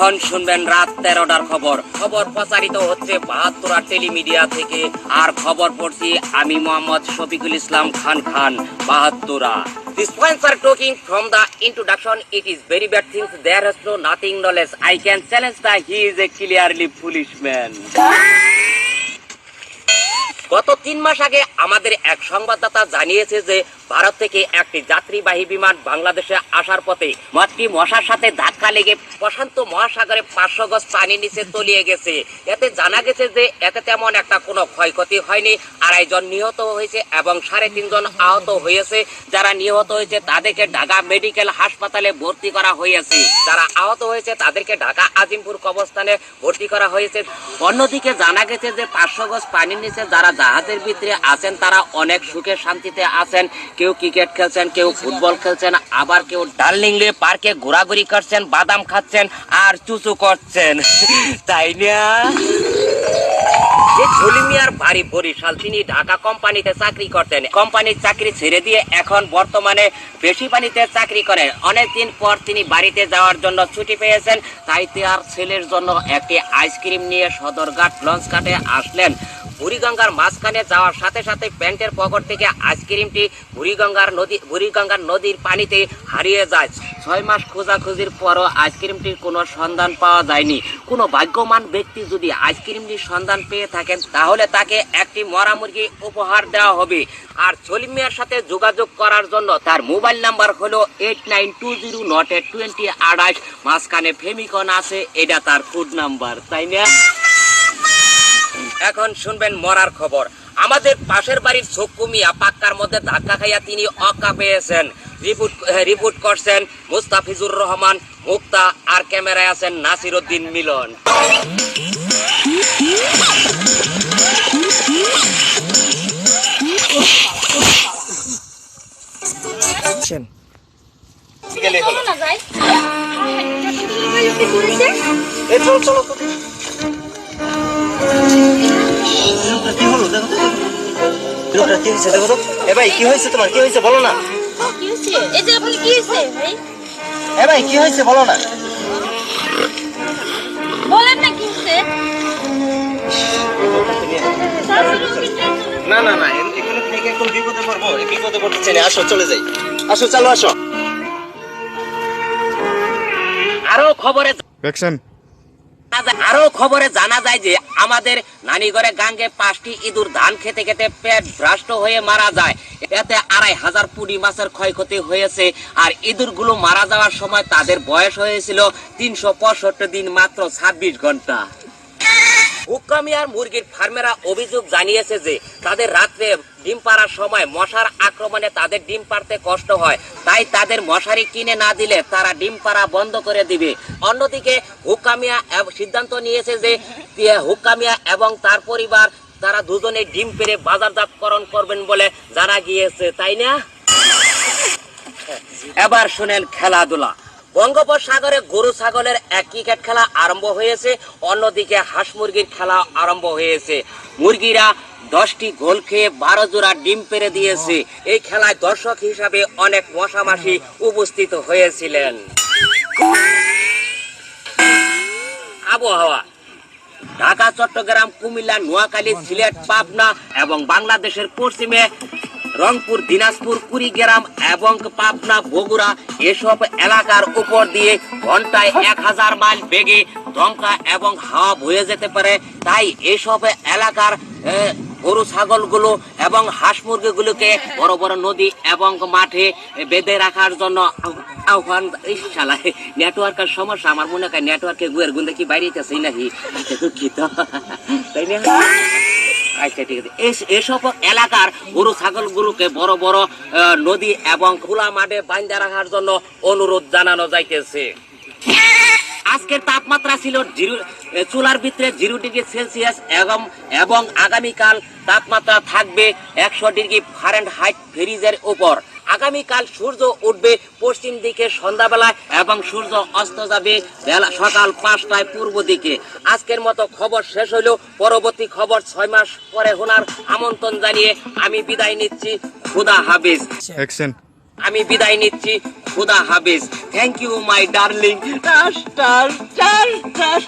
এখন শুনবেন রাত 13টার খবর প্রচারিত হচ্ছে 72 টেলিমিডিয়া থেকে। আর খবর পড়ছি আমি Mohammad Shafiqul Islam Khan 72। The points are talking from the introduction. It is very bad things. There has no nothing knowledge. I can challenge that he is a clearly foolish man. গত 3 মাস আগে আমাদের এক সংবাদদাতা জানিয়েছে যে ভারত থেকে একটি যাত্রীবাহী বিমান বাংলাদেশে আসার পথে মাতৃ মশার সাথে ধাক্কা লেগে প্রশান্ত মহাসাগরে 500 গজ পানির নিচে তলিয়ে গেছে। এতে জানা গেছে যে এতে তেমন একটা কোনো ক্ষয়ক্ষতি হয়নি। 2.5 জন নিহত হয়েছে এবং 3.5 জন আহত হয়েছে। যারা নিহত হয়েছে তাদেরকে ঢাকা মেডিকেল হাসপাতালে ভর্তি করা হয়েছে। যারা আহত হয়েছে তাদেরকে ঢাকা আজিমপুর কবরস্থানে ভর্তি করা হয়েছে। অন্যদিকে জানা গেছে যে 500 গজ পানির নিচে যারা জাহাজের ভিতরে আছেন তারা অনেক সুখে শান্তিতে আছেন। কেউ ক্রিকেট খেলছেন, কেউ ফুটবল খেলছেন, আবার কেউ ডার্লিংলে পার্কে ঘোরাঘুরি করছেন, বাদাম খাচ্ছেন আর চুচু করছেন, তাই না? জলিমিয়ার বাড়ি বরিশাল। তিনি ঢাকা কোম্পানিতে চাকরি করতেন। কোম্পানির চাকরি ছেড়ে দিয়ে এখন বর্তমানে বেশি পানিতে চাকরি করেন। অনেকদিন পর তিনি বাড়িতে যাওয়ার জন্য ছুটি পেয়েছেন। তাই তার ছেলের জন্য একটি আইসক্রিম নিয়ে সদরঘাট লঞ্চ ঘাটে আসলেন। বুড়িগঙ্গার মাঝখানে যাওয়ার সাথে সাথে প্যান্টের পকেট থেকে আইসক্রিমটি বুড়িগঙ্গার নদীর পানিতে হারিয়ে যায়। 6 মাস খোঁজাখুঁজির পরও আইসক্রিমটির কোনো সন্ধান পাওয়া যায়নি। কোনো ভাগ্যবান ব্যক্তি যদি আইসক্রিমটির সন্ধান পেয়ে থাকেন তাহলে তাকে একটি মরা মুরগি উপহার দেওয়া হবে। আর সলিম মিয়ার সাথে যোগাযোগ করার জন্য তার মোবাইল নাম্বার হলো 8920082028। মাঝখানে ফেমিকন আছে, এটা তার কোড নাম্বার, তাই না? এখন শুনবেন মরার খবর। আমাদের পাশের বাড়ির ছক্কু মিয়া পাক্কার মধ্যে ধাক্কা খাইয়া তিনি অক্কা পেয়েছেন। রিপোর্ট করছেন মুস্তাফিজুর রহমান মুক্তা, আর ক্যামেরায় আছেন নাসির উদ্দিন মিলন। কি হয়েছে তোমার? কি হয়েছে বলো না? ভাই কি হয়েছে বলো না? না না না, এখানে থেকে এখন বিপদে পড়বো। বিপদে পড়তে চাই না, আসো চলে যাই। আসো চলো আসো। আরো খবরে জানা যায় যে আমাদের নানিঘরে গাঙ্গে 5টি ইঁদুর ধান খেতে খেতে পেট ভ্রষ্ট হয়ে মারা যায়। এতে 2500 পুঁটি মাছের ক্ষয়ক্ষতি হয়েছে। আর ইঁদুরগুলো মারা যাওয়ার সময় তাদের বয়স হয়েছিল 365 দিন, মাত্র 26 ঘন্টা। হুক্কামিয়ার মুরগির ফার্মেরা অভিযোগ জানিয়েছে যে তাদের রাত্রে ডিম পাড়ার সময় মশার আক্রমণে তাদের ডিম পাড়তে কষ্ট হয়। তাই তাদের মশারি কিনে না দিলে তারা ডিম পাড়া বন্ধ করে দিবে। অন্যদিকে হুক্কামিয়া সিদ্ধান্ত নিয়েছে যে হুক্কামিয়া এবং তার পরিবার তারা দুজনে ডিম পেড়ে বাজারজাতকরণ করবেন বলে জানা গিয়েছে, তাই না? এবার শুনেন খেলাধুলা। বঙ্গোপসাগরে গরু ছাগলের এক ক্রিকেট খেলা আরম্ভ হয়েছে। অন্যদিকে হাঁস মুরগির খেলা আরম্ভ হয়েছে। মুরগিরা 10টি গোল খেয়ে 12 জোড়া ডিম পেড়ে দিয়েছে। এই খেলায় দর্শক হিসাবে অনেক মশামাছি উপস্থিত হয়েছিলেন। আবহাওয়া। ঢাকা, চট্টগ্রাম, কুমিল্লা, নোয়াখালী, সিলেট, পাবনা এবং বাংলাদেশের পশ্চিমে রংপুর, দিনাজপুর, কুড়িগ্রাম এবং পাবনা, বগুড়া এসব এলাকার উপর দিয়ে ঘন্টায় 1000 মাইল বেগে দমকা এবং হাওয়া বয়ে যেতে পারে। তাই এসব এলাকার গরু ছাগলগুলো এবং হাঁস মুরগিগুলোকে বড় বড় নদী এবং মাঠে বেঁধে রাখার জন্য আহ্বান। নেটওয়ার্কের সমস্যা, আমার মনে হয় নেটওয়ার্কের গুয়ের গুন্দে কি বাইরেছে নাকি, দুঃখিত, তাই না? আচ্ছা ঠিক আছে। এসব এলাকার গরু ছাগলগুলোকে বড় বড় নদী এবং খোলা মাঠে বাঁধা রাখার জন্য অনুরোধ জানানো যাইতেছে। আজকের তাপমাত্রা ছিল চুলার ভিতরে 0 ডিগ্রি সেলসিয়াস এবং আগামীকাল তাপমাত্রা থাকবে 100 ডিগ্রি ফারেনহাইট ফ্রিজের উপর। আগামীকাল সূর্য উঠবে পশ্চিম দিকে সন্ধ্যাবেলায় এবং সূর্য অস্ত যাবে সকাল 5টায় পূর্ব দিকে। আজকের মতো খবর শেষ হইল। পরবর্তী খবর 6 মাস পরে শোনার আমন্ত্রণ জানিয়ে আমি বিদায় নিচ্ছি। খুদা হাফেজ। আমি বিদায় নিচ্ছি। খুদা হাফেজ। Thank you my darling. টাস টাস টাস টাস।